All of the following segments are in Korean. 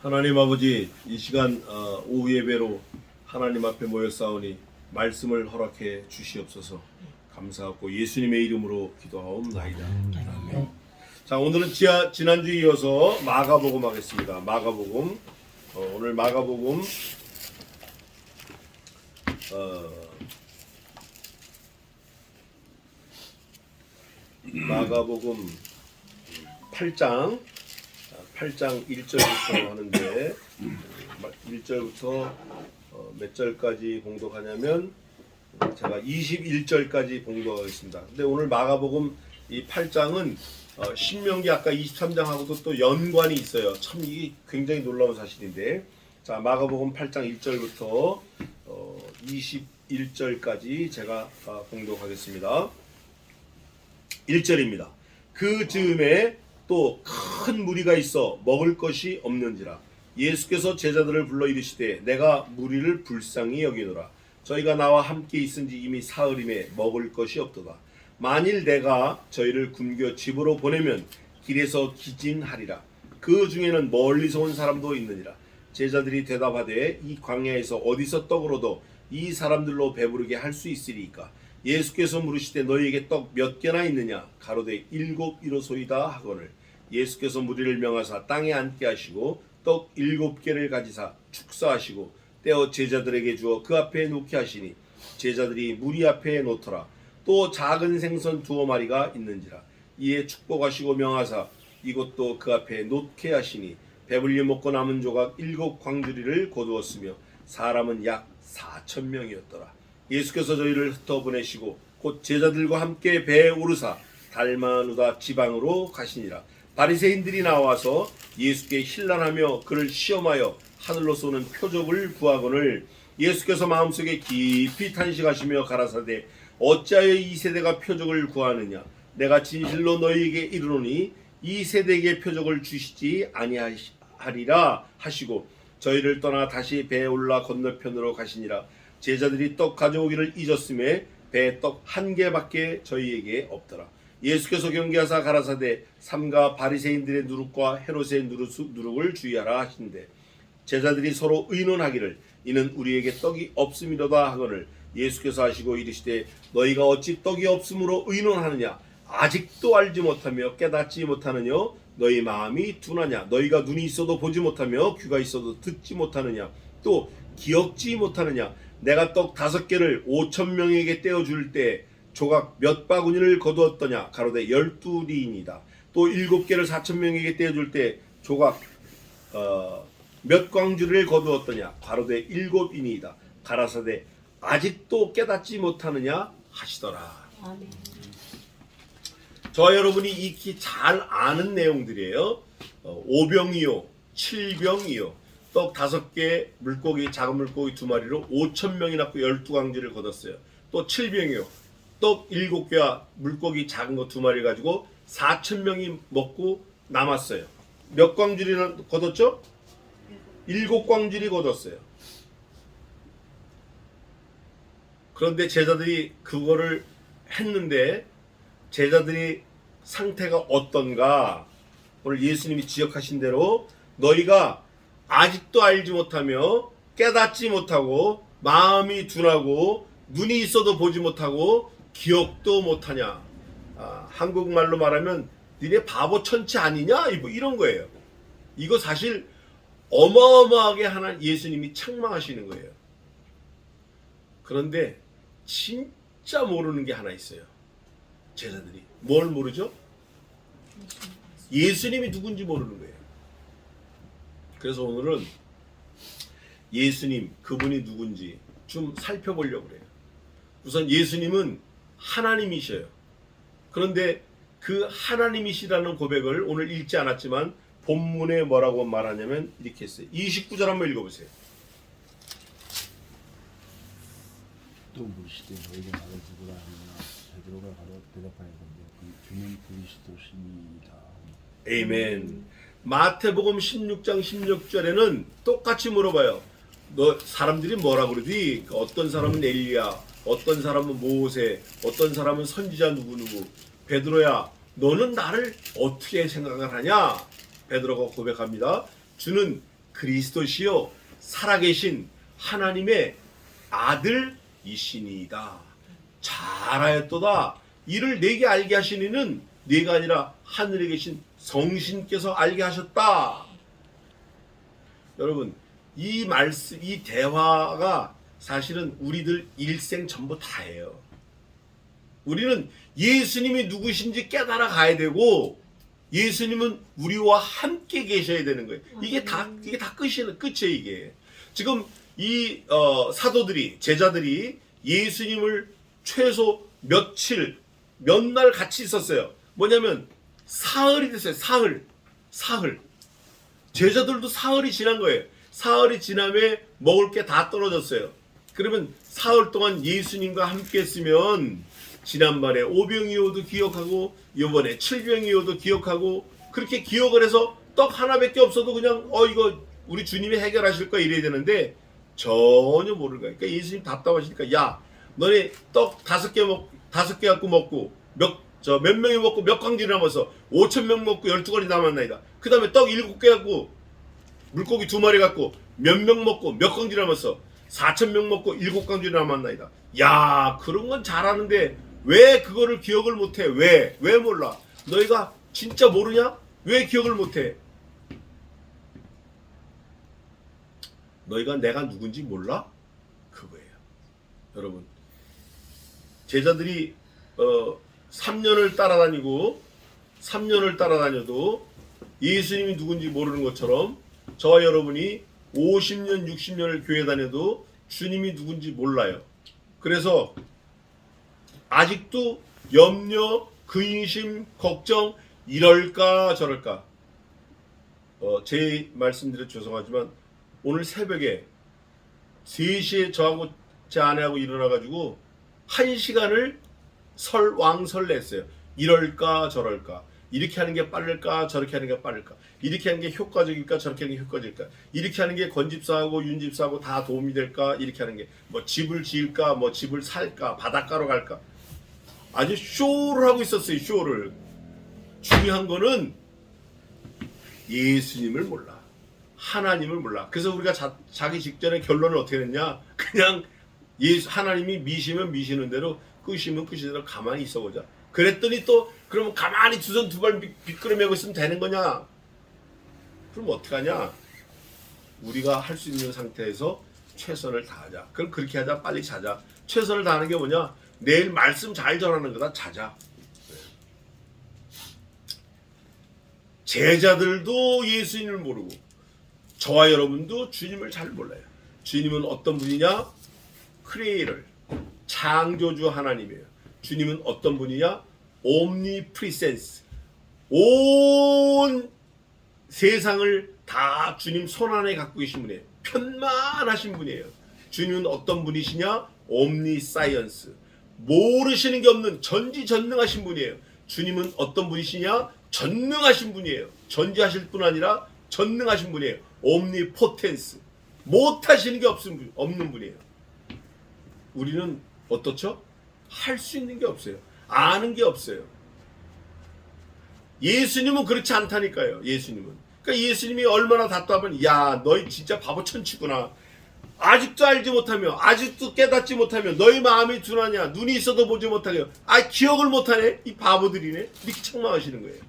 하나님 아버지, 이 시간 오후 예배로 하나님 앞에 모였사오니 말씀을 허락해 주시옵소서. 감사하고 예수님의 이름으로 기도하옵나이다. 아멘. 자, 오늘은 지난주에 이어서 마가복음 하겠습니다. 마가복음, 오늘 마가복음 8장 1절부터 하는데 1절부터 몇 절까지 봉독하냐면 제가 21절까지 봉독하겠습니다. 근데 오늘 마가복음 이 8장은 신명기 아까 23장하고도 또 연관이 있어요. 참 이게 굉장히 놀라운 사실인데, 자, 마가복음 8장 1절부터 21절까지 제가 봉독하겠습니다. 1절입니다. 그 즈음에 또 큰 무리가 있어 먹을 것이 없는지라 예수께서 제자들을 불러 이르시되 내가 무리를 불쌍히 여기노라. 저희가 나와 함께 있은지 이미 사흘임에 먹을 것이 없도다. 만일 내가 저희를 굶겨 집으로 보내면 길에서 기진하리라. 그 중에는 멀리서 온 사람도 있느니라. 제자들이 대답하되 이 광야에서 어디서 떡을 얻어 이 사람들로 배부르게 할 수 있으리이까. 예수께서 물으시되 너희에게 떡 몇 개나 있느냐. 가로되 7이로소이다 하거늘. 예수께서 무리를 명하사 땅에 앉게 하시고 떡 7개를 가지사 축사하시고 떼어 제자들에게 주어 그 앞에 놓게 하시니 제자들이 무리 앞에 놓더라. 또 작은 생선 2마리가 있는지라. 이에 축복하시고 명하사 이것도 그 앞에 놓게 하시니 배불리 먹고 남은 조각 7광주리를 거두었으며 사람은 약 4,000명이었더라. 예수께서 저희를 흩어 보내시고 곧 제자들과 함께 배에 오르사 달마누다 지방으로 가시니라. 바리새인들이 나와서 예수께 힐난하며 그를 시험하여 하늘로 쏘는 표적을 구하거늘 예수께서 마음속에 깊이 탄식하시며 가라사대 어찌하여 이 세대가 표적을 구하느냐. 내가 진실로 너희에게 이르노니 이 세대에게 표적을 주시지 아니하리라 하시고 저희를 떠나 다시 배에 올라 건너편으로 가시니라. 제자들이 떡 가져오기를 잊었음에 배에 떡 1개밖에 저희에게 없더라. 예수께서 경계하사 가라사대 삼가 바리새인들의 누룩과 헤롯의 누룩을 주의하라 하신대 제자들이 서로 의논하기를 이는 우리에게 떡이 없음이로다 하거늘 예수께서 하시고 이르시되 너희가 어찌 떡이 없음으로 의논하느냐. 아직도 알지 못하며 깨닫지 못하느냐. 너희 마음이 둔하냐. 너희가 눈이 있어도 보지 못하며 귀가 있어도 듣지 못하느냐. 또 기억지 못하느냐. 내가 떡 5개를 5,000명에게 떼어줄 때 조각 몇 바구니를 거두었더냐. 가로되 12리이니이다. 또 7개를 4,000명에게 떼어줄 때 조각 몇 광주리를 거두었더냐. 가로되 7이니이다. 가라사대 아직도 깨닫지 못하느냐 하시더라. 아멘. 저와 여러분이 익히 잘 아는 내용들이에요. 5병이요 7병이요 떡 5개 물고기 작은 물고기 2마리로 5,000명이 낳고 12광주리를 거뒀어요. 또 7병이요 떡 7개와 물고기 작은 거 2마리 가지고 4,000명이 먹고 남았어요. 몇 광주리나 거뒀죠? 7광주리 거뒀어요. 그런데 제자들이 그거를 했는데 제자들이 상태가 어떤가. 오늘 예수님이 지적하신 대로 너희가 아직도 알지 못하며 깨닫지 못하고 마음이 둔하고 눈이 있어도 보지 못하고 기억도 못하냐. 한국말로 말하면 니네 바보 천치 아니냐 뭐 이런 거예요. 이거 사실 어마어마하게 하나 예수님이 책망하시는 거예요. 그런데 진짜 모르는 게 하나 있어요. 제자들이 뭘 모르죠? 예수님이 누군지 모르는 거예요. 그래서 오늘은 예수님 그분이 누군지 좀 살펴보려고 그래요. 우선 예수님은 하나님이셔요. 그런데 그 하나님이시라는 고백을 오늘 읽지 않았지만 본문에 뭐라고 말하냐면 이렇게 했어요. 29절 한번 읽어보세요. 또 물으시되 너희가 나를 누구라 하느냐. 베드로가 가로 대답하였는데 주는 그리스도시니이다. 아멘. 마태복음 16장 16절에는 똑같이 물어봐요. 너 사람들이 뭐라 그러지? 어떤 사람은 엘리야, 어떤 사람은 모세, 어떤 사람은 선지자 누구누구. 베드로야, 너는 나를 어떻게 생각을 하냐? 베드로가 고백합니다. 주는 그리스도시요 살아계신 하나님의 아들이시니이다. 잘하였도다. 이를 내게 알게 하신 이는 네가 아니라 하늘에 계신 성신께서 알게 하셨다. 여러분, 이 말씀, 이 대화가 사실은 우리들 일생 전부 다예요. 우리는 예수님이 누구신지 깨달아 가야 되고, 예수님은 우리와 함께 계셔야 되는 거예요. 이게 다 끝이에요. 이게. 지금 이 사도들이, 제자들이 예수님을 최소 며칠, 몇 날 같이 있었어요. 뭐냐면 사흘이 됐어요. 사흘. 제자들도 사흘이 지난 거예요. 사흘이 지남에 먹을 게 다 떨어졌어요. 그러면 사흘 동안 예수님과 함께 했으면 지난번에 5병이어도 기억하고 이번에 7병이어도 기억하고 그렇게 기억을 해서 떡 하나밖에 없어도 그냥 이거 우리 주님이 해결하실 거야 이래야 되는데 전혀 모르는 거야. 그러니까 예수님 답답하시니까 야 너네 떡 5개 갖고 먹고 몇 명이 먹고 몇 광지 남아서 5,000명 먹고 12광지 남았나이다. 그 다음에 떡 7개 갖고 물고기 2마리 갖고 몇 명 먹고 몇 광지 남았어. 4,000명 먹고 7광지 남았나이다. 야 그런 건 잘하는데 왜 그거를 기억을 못해? 왜 몰라? 너희가 진짜 모르냐? 왜 기억을 못해? 너희가 내가 누군지 몰라? 그거예요. 여러분 제자들이 3년을 따라다녀도 예수님이 누군지 모르는 것처럼 저와 여러분이 50년 60년을 교회 다녀도 주님이 누군지 몰라요. 그래서 아직도 염려, 근심, 걱정 이럴까 저럴까. 제 말씀드려 죄송하지만 오늘 새벽에 3시에 저하고 제 아내하고 일어나가지고 1시간을 왕설냈어요. 이럴까 저럴까. 이렇게 하는 게 빠를까 저렇게 하는 게 빠를까. 이렇게 하는 게 효과적일까 저렇게 하는 게 효과적일까. 이렇게 하는 게 권집사하고 윤집사하고 다 도움이 될까. 이렇게 하는 게 뭐 집을 지을까 뭐 집을 살까 바닷가로 갈까. 아주 쇼를 하고 있었어요. 쇼를. 중요한 거는 예수님을 몰라. 하나님을 몰라. 그래서 우리가 자기 직전에 결론을 어떻게 냈냐. 그냥 하나님이 미시면 미시는 대로 끄시면 끄시는 대로 가만히 있어보자. 그랬더니 또 그러면 가만히 두 손 두 발 미끄러매고 있으면 되는 거냐. 그럼 어떡하냐. 우리가 할 수 있는 상태에서 최선을 다하자. 그럼 그렇게 하자. 빨리 자자. 최선을 다하는 게 뭐냐. 내일 말씀 잘 전하는 거다. 자자. 제자들도 예수님을 모르고 저와 여러분도 주님을 잘 몰라요. 주님은 어떤 분이냐? 크리에이터, 창조주 하나님이에요. 주님은 어떤 분이냐? 옴니프리센스, 온 세상을 다 주님 손안에 갖고 계신 분이에요. 편만하신 분이에요. 주님은 어떤 분이시냐? 옴니사이언스, 모르시는 게 없는 전지전능하신 분이에요. 주님은 어떤 분이시냐? 전능하신 분이에요. 전지하실 뿐 아니라 전능하신 분이에요. 옴니포텐스, 못하시는 게 없는 분이에요. 우리는 어떻죠? 할 수 있는 게 없어요. 아는 게 없어요. 예수님은 그렇지 않다니까요. 예수님은. 그러니까 예수님이 얼마나 답답하면 야 너희 진짜 바보 천치구나. 아직도 알지 못하며 아직도 깨닫지 못하며 너희 마음이 둔하냐. 눈이 있어도 보지 못하며 기억을 못하네. 이 바보들이네. 이렇게 책망하시는 거예요.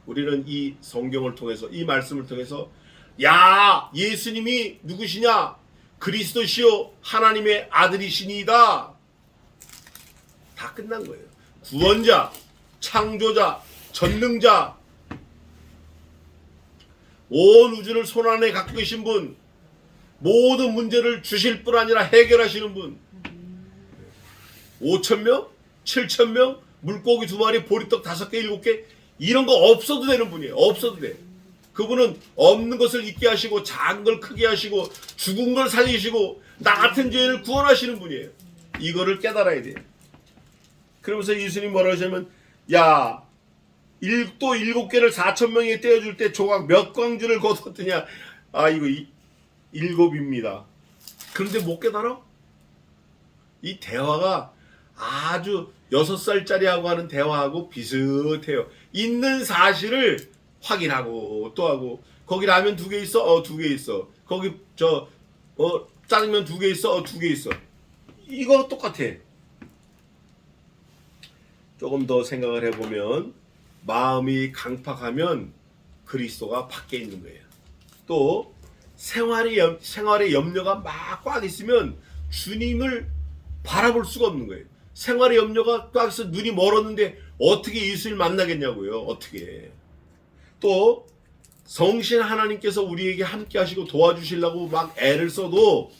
우리는 이 성경을 통해서 이 말씀을 통해서 야 예수님이 누구시냐. 그리스도시요 하나님의 아들이시니이다. 다 끝난 거예요. 구원자, 창조자, 전능자, 온 우주를 손안에 갖고 계신 분, 모든 문제를 주실 뿐 아니라 해결하시는 분. 5,000명, 7,000명, 물고기 2마리, 보리떡 5개, 7개 이런 거 없어도 되는 분이에요. 없어도 돼. 그분은 없는 것을 있게 하시고 작은 걸 크게 하시고 죽은 걸 살리시고 나 같은 죄인을 구원하시는 분이에요. 이거를 깨달아야 돼요. 그러면서 예수님 뭐라고 하시냐면 야 또 7개를 4,000명에 떼어줄 때 조각 몇 광주를 거뒀더냐. 이거 7입니다. 그런데 못 깨달아? 이 대화가 아주 6살짜리하고 하는 대화하고 비슷해요. 있는 사실을 확인하고 또 하고 거기 라면 2개 있어? 2개 있어. 거기 짜장면 2개 있어? 2개 있어. 이거 똑같아. 조금 더 생각을 해보면 마음이 강팍하면 그리스도가 밖에 있는 거예요. 또 생활의 염려가 막 꽉 있으면 주님을 바라볼 수가 없는 거예요. 생활의 염려가 꽉 있어 눈이 멀었는데 어떻게 예수를 만나겠냐고요. 어떻게. 또 성신 하나님께서 우리에게 함께 하시고 도와주시려고 막 애를 써도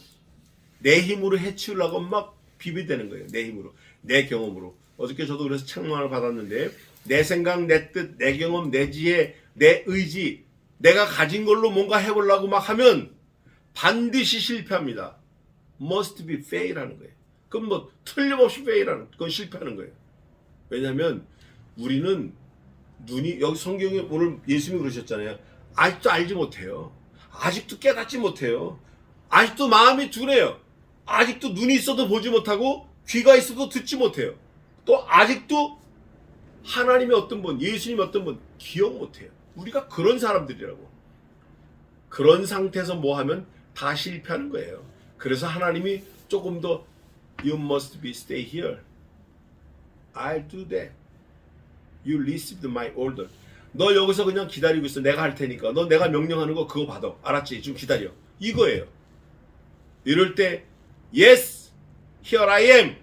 내 힘으로 해치우려고 막 비비대는 거예요. 내 힘으로. 내 경험으로. 어저께 저도 그래서 책망을 받았는데 내 생각, 내 뜻, 내 경험, 내 지혜, 내 의지, 내가 가진 걸로 뭔가 해보려고 막 하면 반드시 실패합니다. must be fail 하는 거예요. 그럼 뭐 틀림없이 fail하는, 그건 실패하는 거예요. 왜냐하면 우리는 눈이, 여기 성경에 오늘 예수님이 그러셨잖아요. 아직도 알지 못해요. 아직도 깨닫지 못해요. 아직도 마음이 둔해요. 아직도 눈이 있어도 보지 못하고 귀가 있어도 듣지 못해요. 또 아직도 하나님의 어떤 분, 예수님의 어떤 분 기억 못해요. 우리가 그런 사람들이라고. 그런 상태에서 뭐 하면 다 실패하는 거예요. 그래서 하나님이 조금 더 You must be stay here. I'll do that. You received my order. 너 여기서 그냥 기다리고 있어. 내가 할 테니까. 너 내가 명령하는 거 그거 받아. 알았지? 좀 기다려. 이거예요. 이럴 때 Yes, here I am.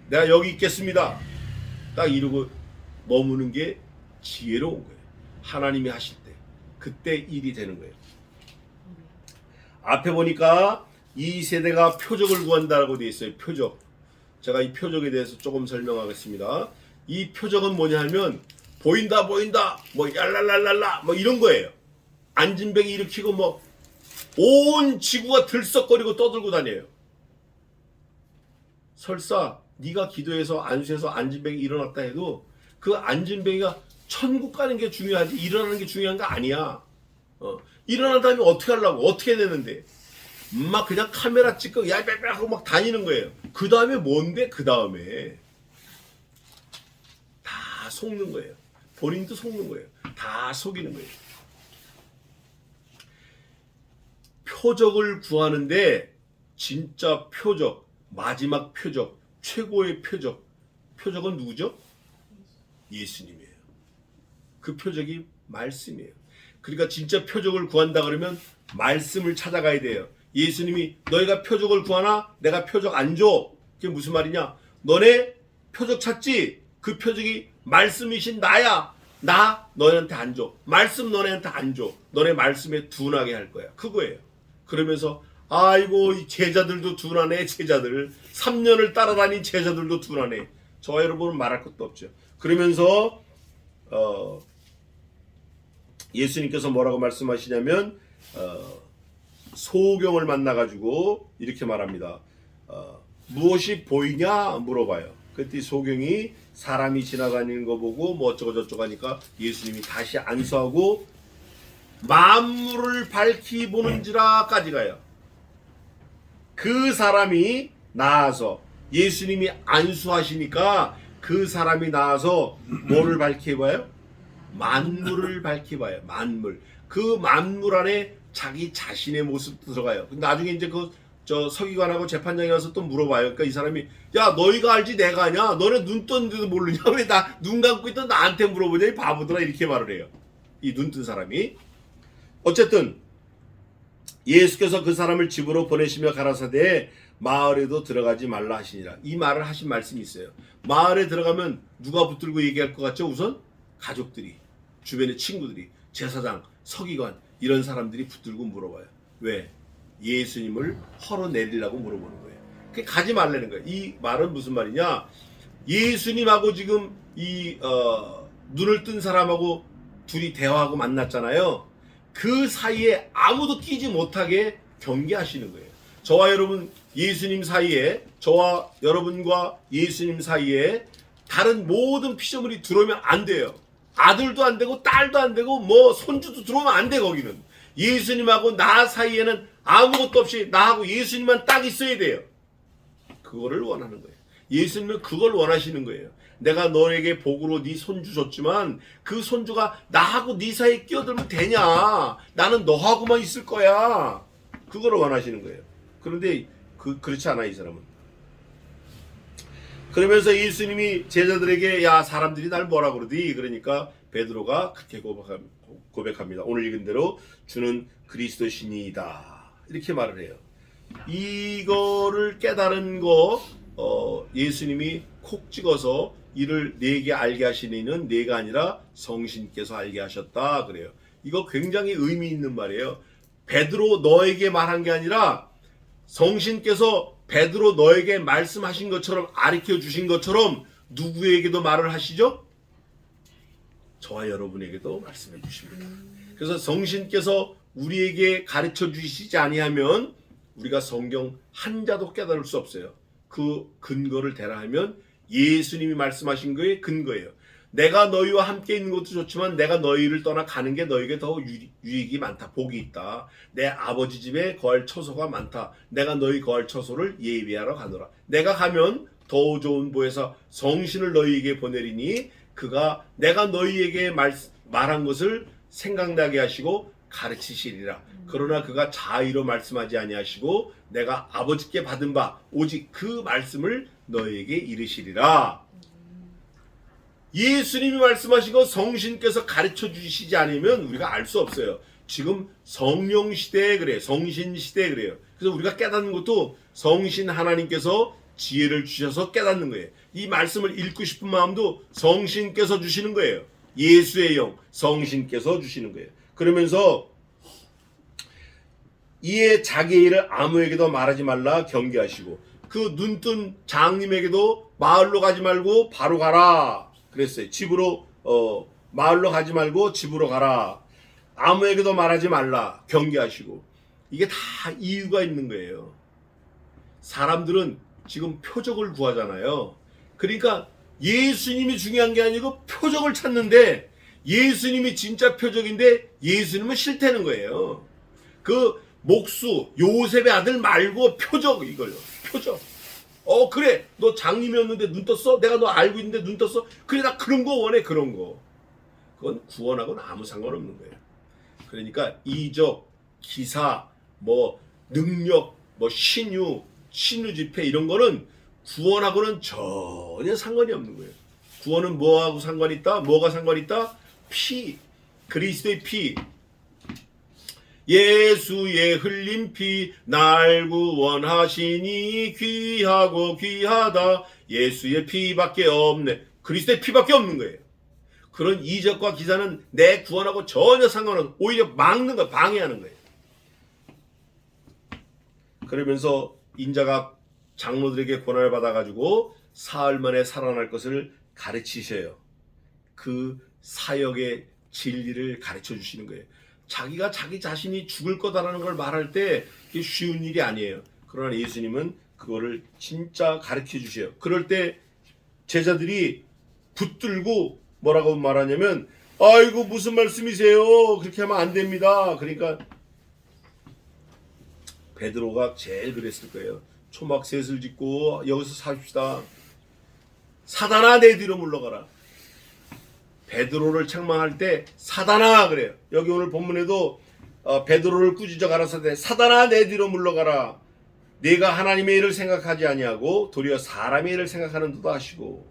내가 여기 있겠습니다. 딱 이러고 머무는 게 지혜로운 거예요. 하나님이 하실 때. 그때 일이 되는 거예요. 앞에 보니까 이 세대가 표적을 구한다라고 되어 있어요. 표적. 제가 이 표적에 대해서 조금 설명하겠습니다. 이 표적은 뭐냐 하면 보인다 뭐 얄랄랄랄라 뭐 이런 거예요. 안진뱅이 일으키고 뭐 온 지구가 들썩거리고 떠들고 다녀요. 설사 네가 기도해서 안수해서 안진뱅이 일어났다 해도 그 안진뱅이가 천국 가는 게 중요하지 일어나는 게 중요한 거 아니야. 일어난 다음에 어떻게 하려고 어떻게 되는데 막 그냥 카메라 찍고 야야야 하고 막 다니는 거예요. 그 다음에 뭔데 그 다음에 다 속는 거예요. 본인도 속는 거예요. 다 속이는 거예요. 표적을 구하는데 진짜 표적, 마지막 표적, 최고의 표적. 표적은 누구죠? 예수님이에요. 그 표적이 말씀이에요. 그러니까 진짜 표적을 구한다 그러면 말씀을 찾아가야 돼요. 예수님이 너희가 표적을 구하나 내가 표적 안 줘. 그게 무슨 말이냐? 너네 표적 찾지? 그 표적이 말씀이신 나야. 나 너네한테 안 줘. 말씀 너네한테 안 줘. 너네 말씀에 둔하게 할 거야. 그거예요. 그러면서 아이고 이 제자들도 둔하네. 제자들 3년을 따라다닌 제자들도 둔하네. 저와 여러분은 말할 것도 없죠. 그러면서 예수님께서 뭐라고 말씀하시냐면 소경을 만나가지고 이렇게 말합니다. 무엇이 보이냐 물어봐요. 그때 소경이 사람이 지나다니는 거 보고 뭐 어쩌고 저쩌고 하니까 예수님이 다시 안수하고 만물을 밝히 보는지라까지 가요. 그 사람이 나아서 예수님이 안수하시니까 그 사람이 나아서 뭐를 밝히 봐요? 만물을 밝히 봐요. 만물. 그 만물 안에 자기 자신의 모습 들어가요. 나중에 이제 저 서기관하고 재판장이 와서 또 물어봐요. 그러니까 이 사람이 야 너희가 알지 내가 아냐? 너네 눈 떴는데도 모르냐? 왜 나 눈 감고 있던 나한테 물어보냐? 이 바보들아 이렇게 말을 해요. 이 눈 뜬 사람이. 어쨌든 예수께서 그 사람을 집으로 보내시며 가라사대 마을에도 들어가지 말라 하시니라. 이 말을 하신 말씀이 있어요. 마을에 들어가면 누가 붙들고 얘기할 것 같죠? 우선 가족들이, 주변의 친구들이, 제사장, 서기관 이런 사람들이 붙들고 물어봐요. 왜? 예수님을 헐어내리려고 물어보는 거예요. 그게 가지 말라는 거예요. 이 말은 무슨 말이냐? 예수님하고 지금 이 눈을 뜬 사람하고 둘이 대화하고 만났잖아요. 그 사이에 아무도 끼지 못하게 경계하시는 거예요. 저와 여러분 예수님 사이에, 저와 여러분과 예수님 사이에 다른 모든 피조물이 들어오면 안 돼요. 아들도 안 되고 딸도 안 되고 뭐 손주도 들어오면 안 돼. 거기는 예수님하고 나 사이에는 아무것도 없이 나하고 예수님만 딱 있어야 돼요. 그거를 원하는 거예요. 예수님은 그걸 원하시는 거예요. 내가 너에게 복으로 네 손주 줬지만 그 손주가 나하고 네 사이에 끼어들면 되냐? 나는 너하고만 있을 거야. 그거를 원하시는 거예요. 그런데 그렇지 않아, 이 사람은. 그러면서 예수님이 제자들에게 야, 사람들이 날 뭐라 그러디? 그러니까 베드로가 그렇게 고백합니다. 오늘 읽은 대로 주는 그리스도시니이다. 이렇게 말을 해요. 이거를 깨달은 거 예수님이 콕 찍어서 이를 내게 알게 하신 이는 내가 아니라 성신께서 알게 하셨다 그래요. 이거 굉장히 의미 있는 말이에요. 베드로 너에게 말한 게 아니라 성신께서 베드로 너에게 말씀하신 것처럼 가르쳐 주신 것처럼 누구에게도 말을 하시죠? 저와 여러분에게도 말씀해 주십니다. 그래서 성신께서 우리에게 가르쳐 주시지 아니하면 우리가 성경 한자도 깨달을 수 없어요. 그 근거를 대라 하면 예수님이 말씀하신 거에 근거예요. 내가 너희와 함께 있는 것도 좋지만 내가 너희를 떠나 가는 게 너희에게 더 유익이 많다. 복이 있다. 내 아버지 집에 거할 처소가 많다. 내가 너희 거할 처소를 예비하러 가노라. 내가 가면 더 좋은 보혜사 성신을 너희에게 보내리니 그가 내가 너희에게 말한 것을 생각나게 하시고 가르치시리라. 그러나 그가 자의로 말씀하지 아니하시고 내가 아버지께 받은 바 오직 그 말씀을 너희에게 이르시리라. 예수님이 말씀하신 거 성신께서 가르쳐 주시지 않으면 우리가 알 수 없어요. 지금 성령 시대에 그래요. 성신 시대에 그래요. 그래서 우리가 깨닫는 것도 성신 하나님께서 지혜를 주셔서 깨닫는 거예요. 이 말씀을 읽고 싶은 마음도 성신께서 주시는 거예요. 예수의 영, 성신께서 주시는 거예요. 그러면서 이에 자기의 일을 아무에게도 말하지 말라 경계하시고 그 눈뜬 장님에게도 마을로 가지 말고 바로 가라 그랬어요. 집으로 마을로 가지 말고 집으로 가라. 아무에게도 말하지 말라 경계하시고. 이게 다 이유가 있는 거예요. 사람들은 지금 표적을 구하잖아요. 그러니까 예수님이 중요한 게 아니고 표적을 찾는데 예수님이 진짜 표적인데 예수님은 싫다는 거예요. 그 목수 요셉의 아들 말고 표적 이걸요. 표적. 그래 너 장님이었는데 눈 떴어? 내가 너 알고 있는데 눈 떴어? 그래 나 그런 거 원해. 그런 거. 그건 구원하고는 아무 상관없는 거예요. 그러니까 이적, 기사, 뭐 능력, 뭐 신유 집회 이런 거는 구원하고는 전혀 상관이 없는 거예요. 구원은 뭐하고 상관이 있다? 뭐가 상관이 있다? 피, 그리스도의 피, 예수의 흘린 피, 날 구원하시니 귀하고 귀하다. 예수의 피밖에 없네. 그리스도의 피밖에 없는 거예요. 그런 이적과 기사는 내 구원하고 전혀 상관없는, 오히려 막는 거, 방해하는 거예요. 그러면서 인자가 장로들에게 고난을 받아가지고 사흘 만에 살아날 것을 가르치셔요. 그 사역의 진리를 가르쳐 주시는 거예요. 자기가 자기 자신이 죽을 거다라는 걸 말할 때 이게 쉬운 일이 아니에요. 그러나 예수님은 그거를 진짜 가르쳐 주셔요. 그럴 때 제자들이 붙들고 뭐라고 말하냐면 아이고 무슨 말씀이세요? 그렇게 하면 안 됩니다. 그러니까 베드로가 제일 그랬을 거예요. 초막셋을 짓고 여기서 삽시다. 사단아 내 뒤로 물러가라. 베드로를 책망할 때 사단아 그래요. 여기 오늘 본문에도 베드로를 꾸짖어 가라사대 사단아 내 뒤로 물러가라. 네가 하나님의 일을 생각하지 아니하고 도리어 사람의 일을 생각하는 듯도 하시고.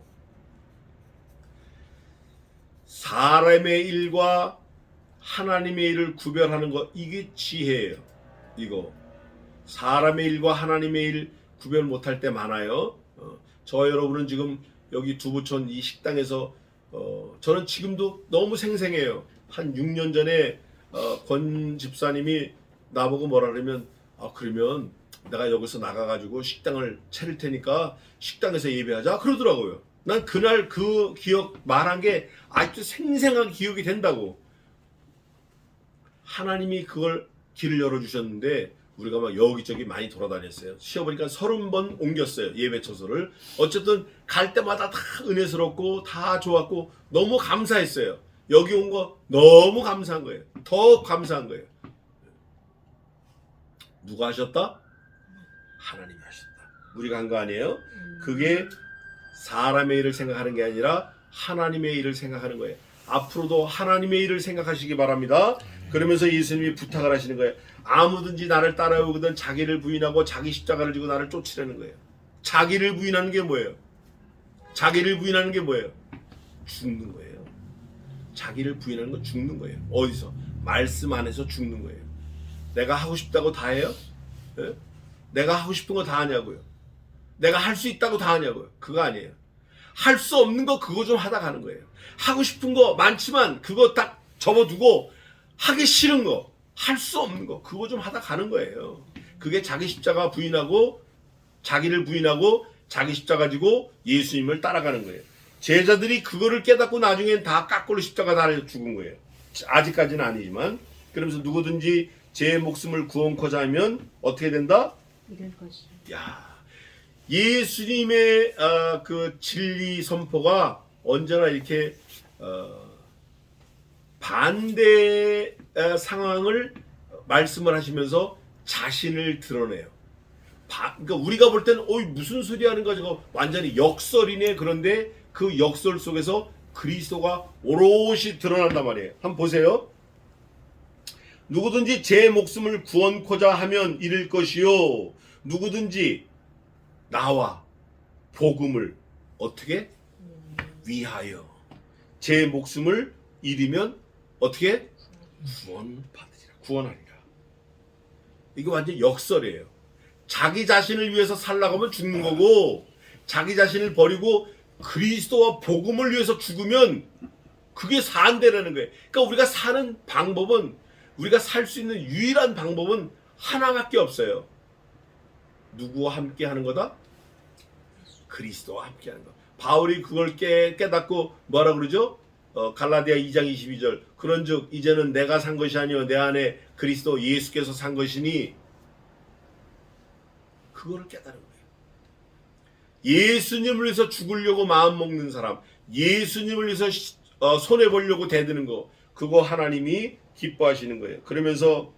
사람의 일과 하나님의 일을 구별하는 것 이게 지혜예요. 이거 사람의 일과 하나님의 일 구별 못할 때 많아요. 저 여러분은 지금 여기 두부천 이 식당에서 저는 지금도 너무 생생해요. 한 6년 전에 권 집사님이 나보고 뭐라 그러면 그러면 내가 여기서 나가가지고 식당을 차릴 테니까 식당에서 예배하자 그러더라고요. 난 그날 그 기억 말한 게 아직도 생생하게 기억이 된다고. 하나님이 그걸 길을 열어주셨는데 우리가 막 여기저기 많이 돌아다녔어요. 쉬어보니까 30번 옮겼어요. 예배 처소를. 어쨌든 갈 때마다 다 은혜스럽고 다 좋았고 너무 감사했어요. 여기 온 거 너무 감사한 거예요. 더 감사한 거예요. 누가 하셨다? 하나님이 하셨다. 우리가 한 거 아니에요? 그게 사람의 일을 생각하는 게 아니라 하나님의 일을 생각하는 거예요. 앞으로도 하나님의 일을 생각하시기 바랍니다. 그러면서 예수님이 부탁을 하시는 거예요. 아무든지 나를 따라오거든 자기를 부인하고 자기 십자가를 지고 나를 쫓으라는 거예요. 자기를 부인하는 게 뭐예요? 자기를 부인하는 게 뭐예요? 죽는 거예요. 자기를 부인하는 건 죽는 거예요. 어디서? 말씀 안에서 죽는 거예요. 내가 하고 싶다고 다 해요? 네? 내가 하고 싶은 거 다 하냐고요? 내가 할 수 있다고 다 하냐고요? 그거 아니에요. 할 수 없는 거 그거 좀 하다 가는 거예요. 하고 싶은 거 많지만 그거 딱 접어두고 하기 싫은 거, 할 수 없는 거 그거 좀 하다 가는 거예요. 그게 자기 십자가 부인하고 자기를 부인하고 자기 십자가 지고 예수님을 따라가는 거예요. 제자들이 그거를 깨닫고 나중엔 다 깎고로 십자가 달려 죽은 거예요. 아직까지는 아니지만. 그러면서 누구든지 제 목숨을 구원코자 하면 어떻게 된다? 이럴 것이. 야, 예수님의 그 진리 선포가 언제나 이렇게 반대 상황을 말씀을 하시면서 자신을 드러내요. 그러니까 우리가 볼 때는 무슨 소리 하는 거야 저거 완전히 역설이네. 그런데 그 역설 속에서 그리스도가 오롯이 드러난단 말이에요. 한번 보세요. 누구든지 제 목숨을 구원코자 하면 잃을 것이요 누구든지 나와 복음을 어떻게 위하여 제 목숨을 잃으면 어떻게 구원하리라. 이게 완전 역설이에요. 자기 자신을 위해서 살라고 하면 죽는 거고 자기 자신을 버리고 그리스도와 복음을 위해서 죽으면 그게 산대라는 거예요. 그러니까 우리가 사는 방법은 우리가 살 수 있는 유일한 방법은 하나밖에 없어요. 누구와 함께 하는 거다? 그리스도와 함께 하는 거. 바울이 그걸 깨닫고 뭐라 그러죠? 갈라디아 2장 22절 그런즉 이제는 내가 산 것이 아니요 내 안에 그리스도 예수께서 산 것이니 그거를 깨달은 거예요. 예수님을 위해서 죽으려고 마음 먹는 사람, 예수님을 위해서 손해보려고 대드는 거, 그거 하나님이 기뻐하시는 거예요. 그러면서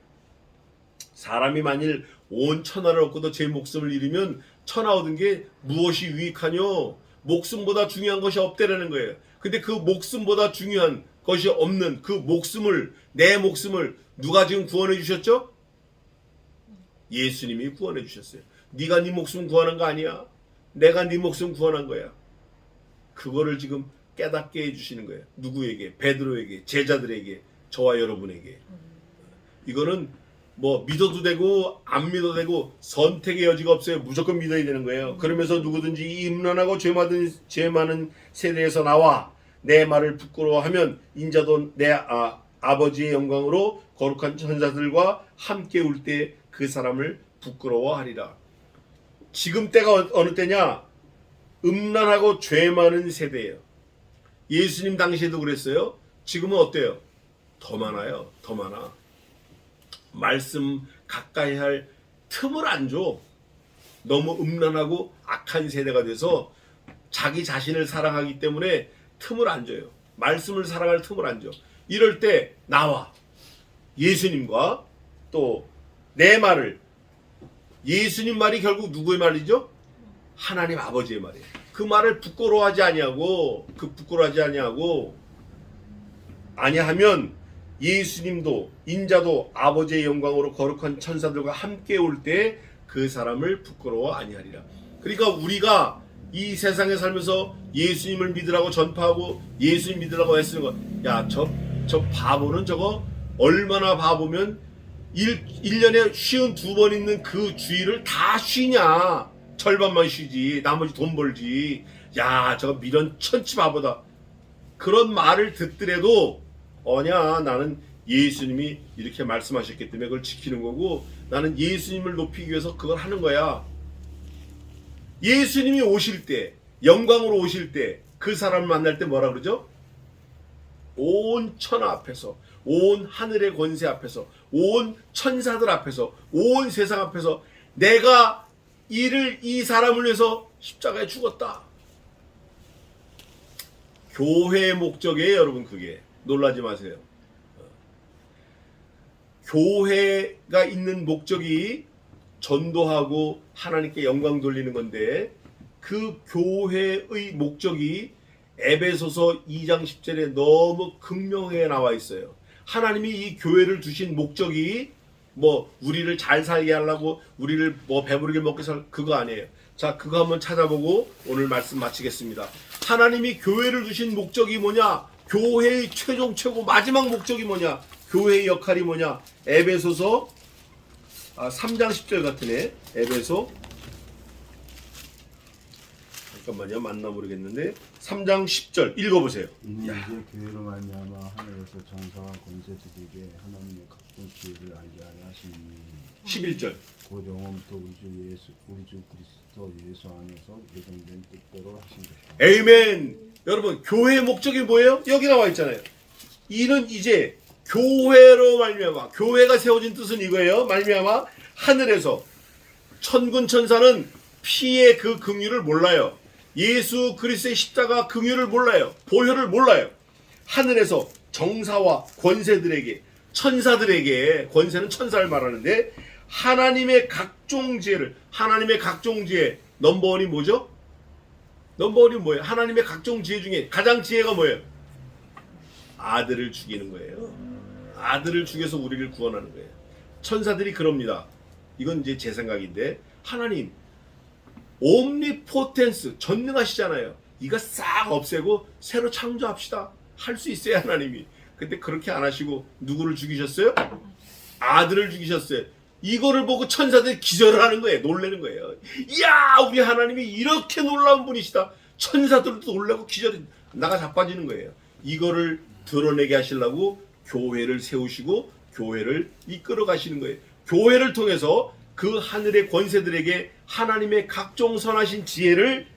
사람이 만일 온 천하를 얻고도 제 목숨을 잃으면 천하 얻은 게 무엇이 유익하뇨? 목숨보다 중요한 것이 없대라는 거예요. 근데 그 목숨보다 중요한 것이 없는 그 목숨을, 내 목숨을 누가 지금 구원해 주셨죠? 예수님이 구원해 주셨어요. 네가 네 목숨 구원한 거 아니야. 내가 네 목숨 구원한 거야. 그거를 지금 깨닫게 해주시는 거예요. 누구에게? 베드로에게, 제자들에게, 저와 여러분에게. 이거는 뭐 믿어도 되고 안 믿어도 되고 선택의 여지가 없어요. 무조건 믿어야 되는 거예요. 그러면서 누구든지 이 음란하고 죄 많은 세대에서 나와 내 말을 부끄러워하면 인자도 내 아버지의 영광으로 거룩한 천사들과 함께 올 때 그 사람을 부끄러워하리라. 지금 때가 어느 때냐? 음란하고 죄 많은 세대예요. 예수님 당시에도 그랬어요. 지금은 어때요? 더 많아요. 더 많아. 말씀 가까이 할 틈을 안 줘. 너무 음란하고 악한 세대가 돼서 자기 자신을 사랑하기 때문에 틈을 안 줘요. 말씀을 사랑할 틈을 안 줘. 이럴 때 나와 예수님과 또 내 말을, 예수님 말이 결국 누구의 말이죠? 하나님 아버지의 말이에요. 그 말을 부끄러워하지 아니하고 아니하면 예수님도 인자도 아버지의 영광으로 거룩한 천사들과 함께 올 때 그 사람을 부끄러워 아니하리라. 그러니까 우리가 이 세상에 살면서 예수님을 믿으라고 전파하고 예수님 믿으라고 애쓰는 거, 야, 저 바보는 저거 얼마나 바보면 1년에 쉬운 2번 있는 그 주일을 다 쉬냐. 절반만 쉬지. 나머지 돈 벌지. 야, 저거 미련 천치 바보다. 그런 말을 듣더라도 나는 예수님이 이렇게 말씀하셨기 때문에 그걸 지키는 거고 나는 예수님을 높이기 위해서 그걸 하는 거야. 예수님이 오실 때, 영광으로 오실 때 그 사람을 만날 때 뭐라 그러죠? 온 천하 앞에서, 온 하늘의 권세 앞에서, 온 천사들 앞에서, 온 세상 앞에서 내가 이 사람을 위해서 십자가에 죽었다. 교회의 목적이에요, 여러분. 그게 놀라지 마세요. 교회가 있는 목적이 전도하고 하나님께 영광 돌리는 건데 그 교회의 목적이 에베소서 2장 10절에 너무 극명하게 나와 있어요. 하나님이 이 교회를 두신 목적이 뭐 우리를 잘 살게 하려고 우리를 뭐 배부르게 먹게 살 그거 아니에요. 자, 그거 한번 찾아보고 오늘 말씀 마치겠습니다. 하나님이 교회를 두신 목적이 뭐냐? 교회의 최종 최고 마지막 목적이 뭐냐? 교회의 역할이 뭐냐? 에베소서 3장 10절 같으네. 에베소 잠깐만요. 맞나 모르겠는데 3장 10절 읽어보세요. 이는 이제 교회로 말미암아 하늘에서 정사와 권세들에게 하나님의 각종 지혜를 알게 하려 하시니 11절 곧 영원부터 우리 주 그리스도 예수 안에서 예정된 뜻대로 하신 것이다. 에이멘. 여러분 교회의 목적이 뭐예요? 여기 나와 있잖아요. 이는 이제 교회로 말미암아 교회가 세워진 뜻은 이거예요. 말미암아 하늘에서 천군 천사는 피의 그 긍휼을 몰라요. 예수 그리스도의 십자가 긍휼을 몰라요. 보혈을 몰라요. 하늘에서 정사와 권세들에게 천사들에게 권세는 천사를 말하는데 하나님의 각종 지혜를 하나님의 각종 지혜 넘버원이 뭐죠? 넘버원이 뭐예요? 하나님의 각종 지혜 중에 가장 지혜가 뭐예요? 아들을 죽이는 거예요. 아들을 죽여서 우리를 구원하는 거예요. 천사들이 그럽니다. 이건 이제 제 생각인데 하나님 옴니포텐스 전능하시잖아요. 이거 싹 없애고 새로 창조합시다. 할 수 있어요 하나님이. 근데 그렇게 안 하시고 누구를 죽이셨어요? 아들을 죽이셨어요. 이거를 보고 천사들이 기절을 하는 거예요. 놀라는 거예요. 이야 우리 하나님이 이렇게 놀라운 분이시다. 천사들도 놀라고 기절이 나가 자빠지는 거예요. 이거를 드러내게 하시려고 교회를 세우시고 교회를 이끌어 가시는 거예요. 교회를 통해서 그 하늘의 권세들에게 하나님의 각종 선하신 지혜를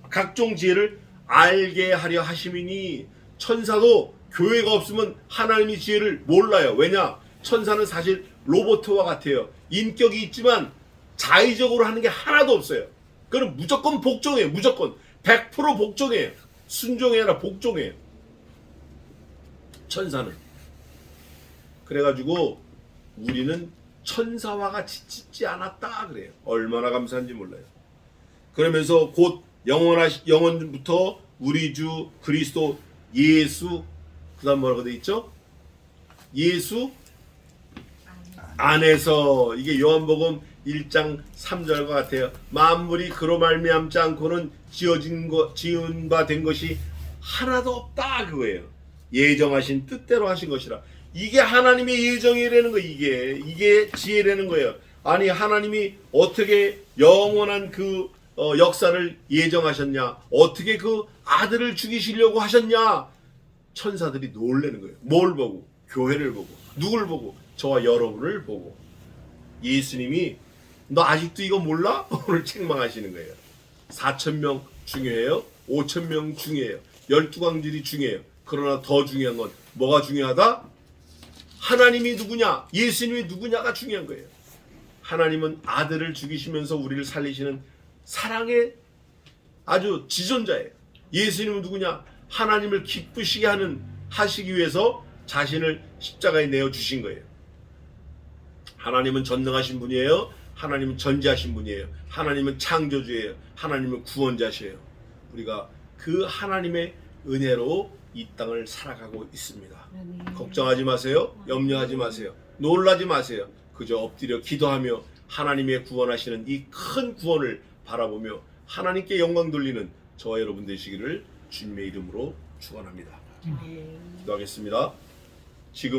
각종 지혜를 알게 하려 하심이니 천사도 교회가 없으면 하나님의 지혜를 몰라요. 왜냐? 천사는 사실 로봇과 같아요. 인격이 있지만 자의적으로 하는 게 하나도 없어요. 그럼 무조건 복종해요. 무조건 100% 복종해요. 순종이 아니라 복종해요. 천사는. 그래가지고 우리는 천사와 같이 짓지 않았다 그래요. 얼마나 감사한지 몰라요. 그러면서 곧 영원부터 우리 주 그리스도 예수 그다음 뭐라고 돼 있죠? 예수 안에서 이게 요한복음 1장 3절과 같아요. 만물이 그로 말미암지 않고는 지은 바 된 것이 하나도 없다 그거예요. 예정하신 뜻대로 하신 것이라. 이게 하나님의 예정이라는 거 이게 지혜라는 거예요. 아니 하나님이 어떻게 영원한 그 역사를 예정하셨냐? 어떻게 그 아들을 죽이시려고 하셨냐? 천사들이 놀라는 거예요. 뭘 보고? 교회를 보고. 누굴 보고? 저와 여러분을 보고. 예수님이 너 아직도 이거 몰라? 오늘 책망하시는 거예요. 4,000명 중요해요. 5,000명 중요해요. 12광들이 중요해요. 그러나 더 중요한 건 뭐가 중요하다? 하나님이 누구냐? 예수님이 누구냐가 중요한 거예요. 하나님은 아들을 죽이시면서 우리를 살리시는 사랑의 아주 지존자예요. 예수님은 누구냐? 하나님을 기쁘시게 하시기 위해서 자신을 십자가에 내어 주신 거예요. 하나님은 전능하신 분이에요. 하나님은 전지하신 분이에요. 하나님은 창조주예요. 하나님은 구원자시에요. 우리가 그 하나님의 은혜로 이 땅을 살아가고 있습니다. 걱정하지 마세요. 염려하지 마세요. 놀라지 마세요. 그저 엎드려 기도하며 하나님의 구원하시는 이 큰 구원을 바라보며 하나님께 영광 돌리는 저와 여러분 되시기를 주님의 이름으로 축원합니다. 기도하겠습니다. 지금